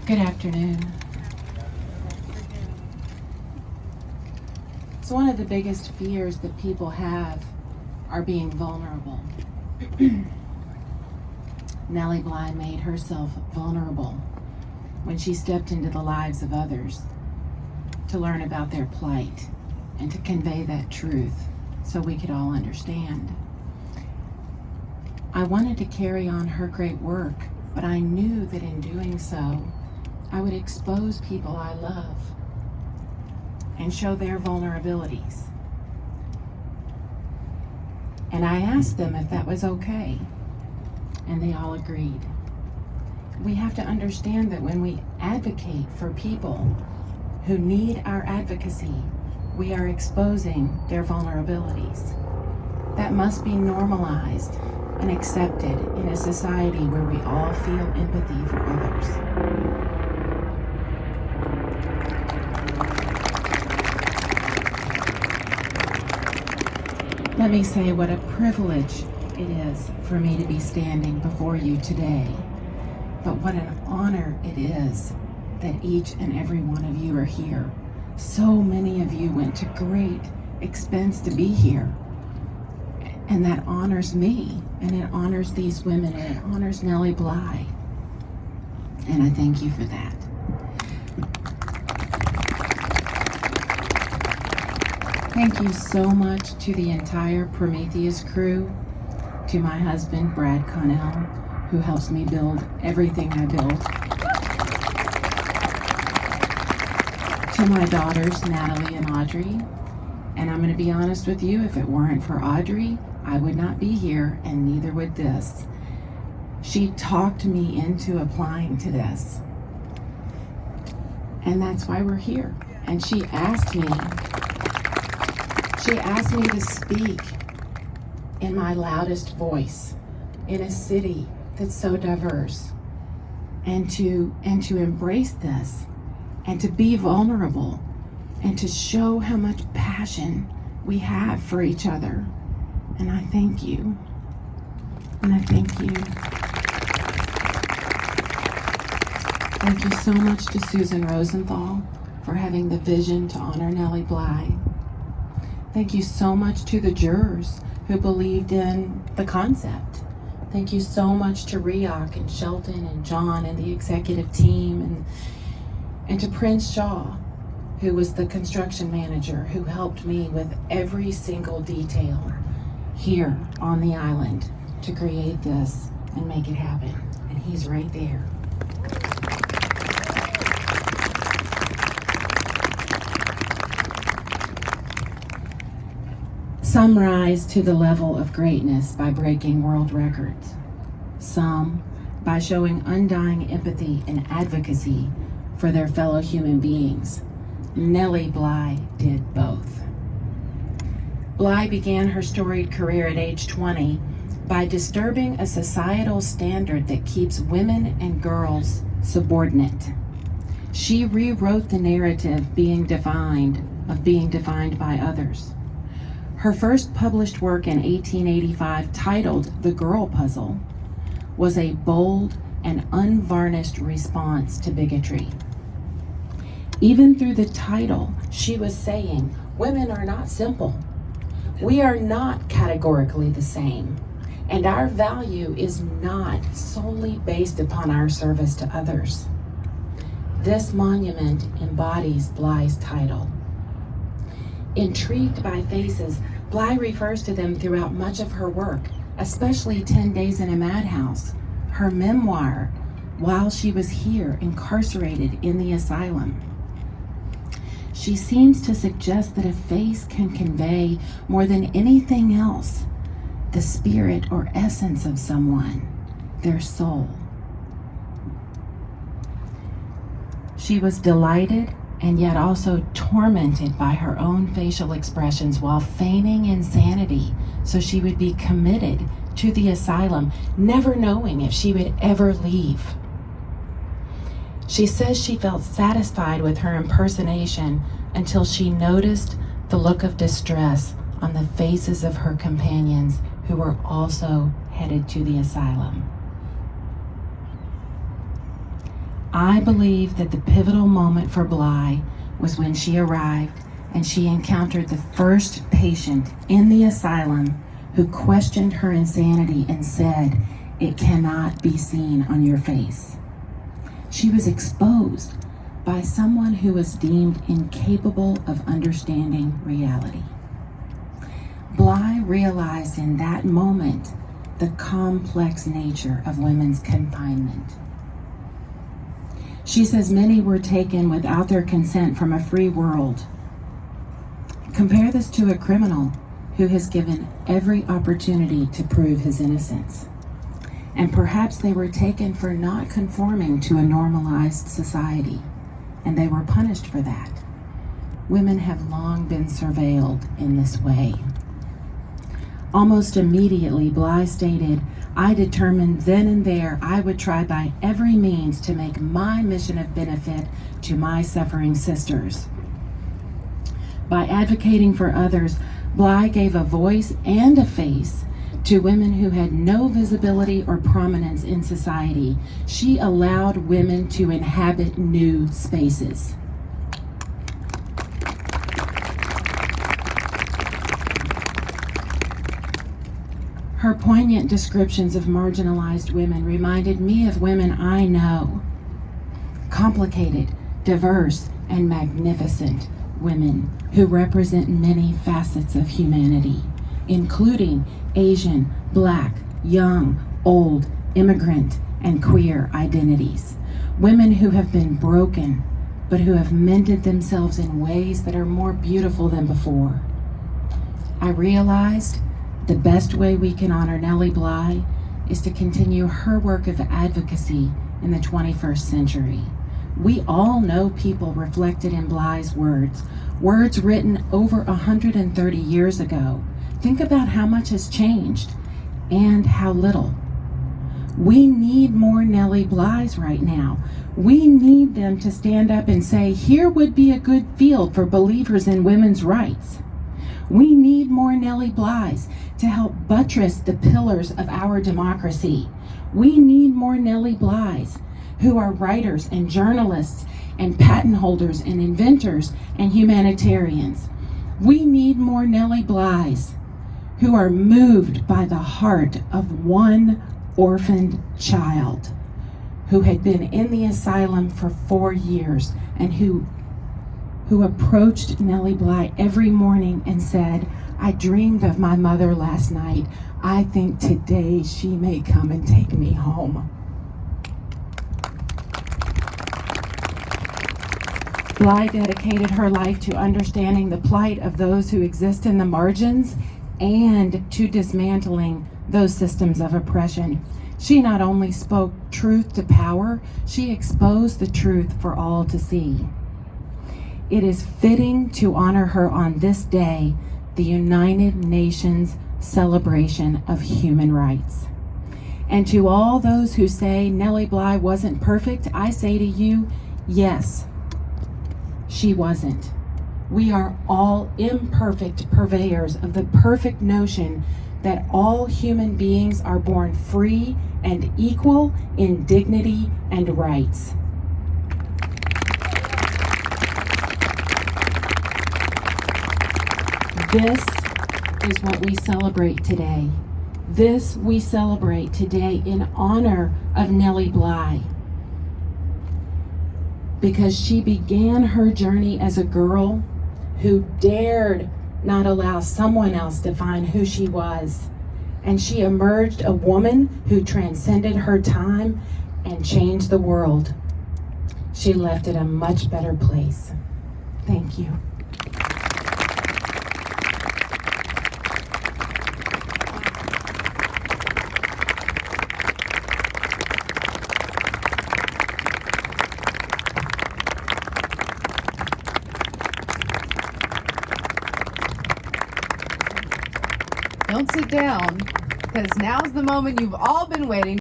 Good afternoon. So one of the biggest fears that people have are being vulnerable. Nelly Bly made herself vulnerable when she stepped into the lives of others to learn about their plight and to convey that truth so we could all understand. I wanted to carry on her great work, but I knew that in doing so, I would expose people I love and show their vulnerabilities. And I asked them if that was okay, and they all agreed. We have to understand that when we advocate for people who need our advocacy, we are exposing their vulnerabilities. That must be normalized and accepted in a society where we all feel empathy for others. Let me say what a privilege it is for me to be standing before you today, but what an honor it is that each and every one of you are here. So many of you went to great expense to be here, and that honors me, and it honors these women, and it honors Nelly Bly, and I thank you for that. Thank you so much to the entire Mathews crew, to my husband, Brad Connell, who helps me build everything I build, to my daughters, Natalie and Audrey. And I'm going to be honest with you, if it weren't for Audrey, I would not be here, and neither would this. She talked me into applying to this. And that's why we're here. And she asked me to speak in my loudest voice in a city that's so diverse, and to embrace this, and to be vulnerable, and to show how much passion we have for each other. And I thank you. And I thank you. Thank you so much to Susan Rosenthal for having the vision to honor Nelly Bly. Thank you so much to the jurors who believed in the concept. Thank you so much to Riok and Shelton and John and the executive team, and to Prince Shaw, who was the construction manager who helped me with every single detail here on the island to create this and make it happen. And he's right there. Some rise to the level of greatness by breaking world records. Some by showing undying empathy and advocacy for their fellow human beings. Nelly Bly did both. Bly began her storied career at age 20 by disturbing a societal standard that keeps women and girls subordinate. She rewrote the narrative of being defined by others. Her first published work in 1885, titled The Girl Puzzle, was a bold and unvarnished response to bigotry. Even through the title, she was saying, women are not simple. We are not categorically the same, and our value is not solely based upon our service to others. This monument embodies Bly's title. Intrigued by faces, Bly refers to them throughout much of her work, especially 10 Days in a Madhouse, her memoir, while she was here incarcerated in the asylum. She seems to suggest that a face can convey more than anything else the spirit or essence of someone, their soul. She was delighted and yet also tormented by her own facial expressions while feigning insanity so she would be committed to the asylum, never knowing if she would ever leave. She says she felt satisfied with her impersonation until she noticed the look of distress on the faces of her companions who were also headed to the asylum. I believe that the pivotal moment for Bly was when she arrived and she encountered the first patient in the asylum who questioned her insanity and said, "It cannot be seen on your face." She was exposed by someone who was deemed incapable of understanding reality. Bly realized in that moment the complex nature of women's confinement. She says many were taken without their consent from a free world. Compare this to a criminal who has given every opportunity to prove his innocence. And perhaps they were taken for not conforming to a normalized society, and they were punished for that. Women have long been surveilled in this way. Almost immediately, Bly stated, "I determined then and there I would try by every means to make my mission of benefit to my suffering sisters." By advocating for others, Bly gave a voice and a face to women who had no visibility or prominence in society. She allowed women to inhabit new spaces. Her poignant descriptions of marginalized women reminded me of women I know. Complicated, diverse, and magnificent women who represent many facets of humanity, including Asian, Black, young, old, immigrant, and queer identities. Women who have been broken, but who have mended themselves in ways that are more beautiful than before. I realized the best way we can honor Nelly Bly is to continue her work of advocacy in the 21st century. We all know people reflected in Bly's words written over 130 years ago. Think about how much has changed and how little. We need more Nelly Blys right now. We need them to stand up and say, here would be a good field for believers in women's rights. We need more Nelly Blys to help buttress the pillars of our democracy. We need more Nelly Blys who are writers and journalists and patent holders and inventors and humanitarians. We need more Nelly Blys who are moved by the heart of one orphaned child who had been in the asylum for 4 years and who approached Nelly Bly every morning and said, "I dreamed of my mother last night. I think today she may come and take me home." Bly dedicated her life to understanding the plight of those who exist in the margins and to dismantling those systems of oppression. She not only spoke truth to power, she exposed the truth for all to see. It is fitting to honor her on this day, the United Nations celebration of human rights. And to all those who say Nelly Bly wasn't perfect, I say to you, yes, she wasn't. We are all imperfect purveyors of the perfect notion that all human beings are born free and equal in dignity and rights. This is what we celebrate today. This we celebrate today in honor of Nelly Bly. Because she began her journey as a girl who dared not allow someone else to define who she was. And she emerged a woman who transcended her time and changed the world. She left it a much better place. Thank you. Don't sit down, because now's the moment you've all been waiting